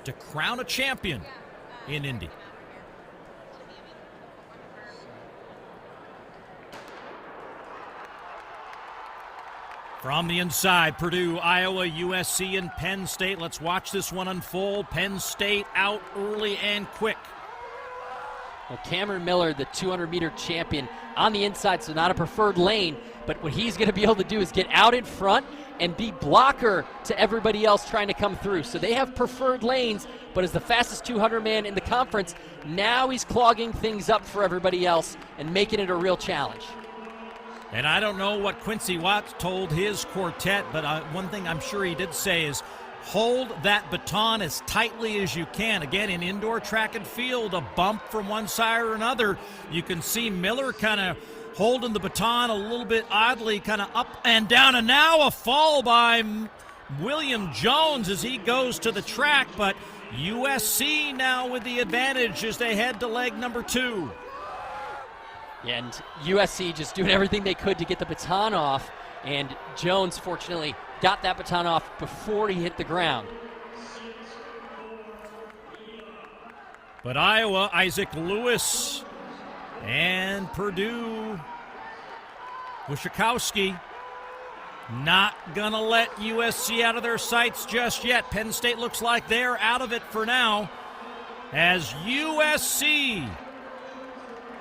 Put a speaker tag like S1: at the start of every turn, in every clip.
S1: to crown a champion in Indy. From the inside, Purdue, Iowa, USC, and Penn State. Let's watch this one unfold. Penn State out early and quick.
S2: Well, Cameron Miller, the 200-meter champion, on the inside, so not a preferred lane, but what he's going to be able to do is get out in front and be blocker to everybody else trying to come through. So they have preferred lanes, but as the fastest 200-man in the conference, now he's clogging things up for everybody else and making it a real challenge.
S1: And I don't know what Quincy Watts told his quartet, but one thing I'm sure he did say is hold that baton as tightly as you can. Again, in indoor track and field, a bump from one side or another. You can see Miller kind of holding the baton a little bit oddly, kind of up and down. And now a fall by William Jones as he goes to the track. But USC now with the advantage as they head to leg number 2.
S2: And USC just doing everything they could to get the baton off, and Jones fortunately got that baton off before he hit the ground.
S1: But Iowa, Isaac Lewis, and Purdue, Wyszykowski, not gonna let USC out of their sights just yet. Penn State looks like they're out of it for now, as USC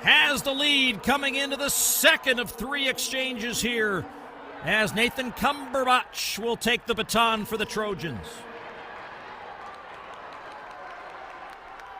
S1: has the lead coming into the second of 3 exchanges here, as Nathan Cumberbatch will take the baton for the Trojans.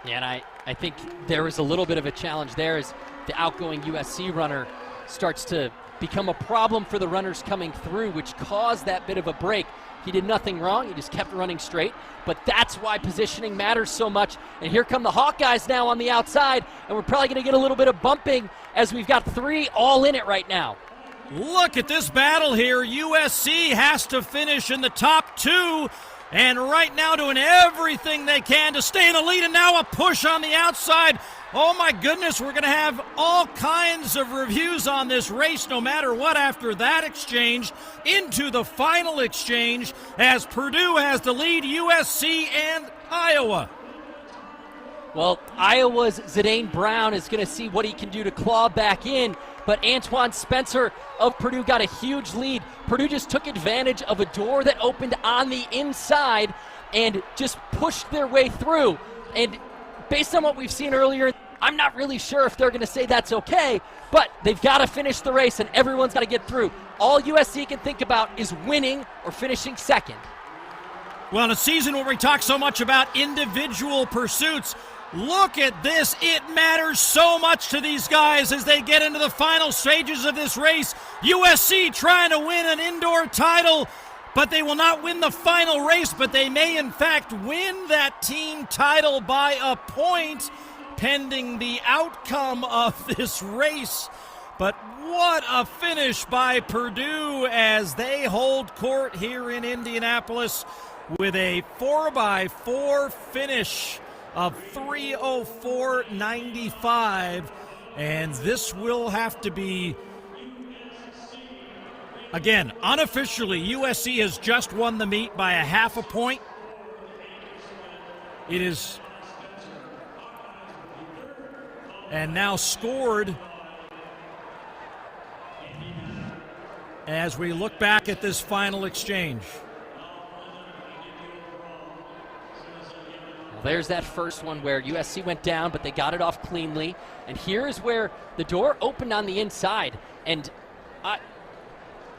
S2: Yeah, and I think there was a little bit of a challenge there as the outgoing USC runner starts to become a problem for the runners coming through, which caused that bit of a break. He did nothing wrong, he just kept running straight, but that's why positioning matters so much. And here come the Hawkeyes now on the outside, and we're probably going to get a little bit of bumping as we've got 3 all in it right now.
S1: Look at this battle here. USC has to finish in the top 2, and right now doing everything they can to stay in the lead, and now a push on the outside. Oh my goodness, we're going to have all kinds of reviews on this race no matter what after that exchange into the final exchange, as Purdue has the lead, USC and Iowa.
S2: Well, Iowa's Zidane Brown is going to see what he can do to claw back in, but Antoine Spencer of Purdue got a huge lead. Purdue just took advantage of a door that opened on the inside and just pushed their way through. And based on what we've seen earlier, I'm not really sure if they're going to say that's okay, but they've got to finish the race and everyone's got to get through. All USC can think about is winning or finishing second.
S1: Well, in a season where we talk so much about individual pursuits, look at this. It matters so much to these guys as they get into the final stages of this race. USC trying to win an indoor title, but they will not win the final race, but they may in fact win that team title by a point pending the outcome of this race. But what a finish by Purdue as they hold court here in Indianapolis with a 4x4 finish of 3:04.95, and this will have to be, again, unofficially, USC has just won the meet by a half a point. It is, and now scored as we look back at this final exchange.
S2: There's that first one where USC went down, but they got it off cleanly. And here is where the door opened on the inside. And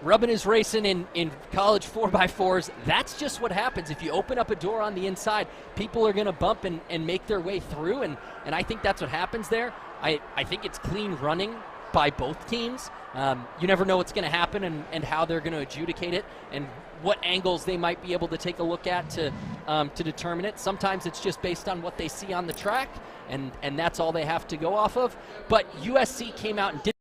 S2: rubbing is racing in college 4x4s. That's just what happens. If you open up a door on the inside, people are going to bump and make their way through. And I think that's what happens there. I think it's clean running by both teams. You never know what's going to happen and how they're going to adjudicate it and what angles they might be able to take a look at to determine it. Sometimes it's just based on what they see on the track, and that's all they have to go off of. But USC came out and did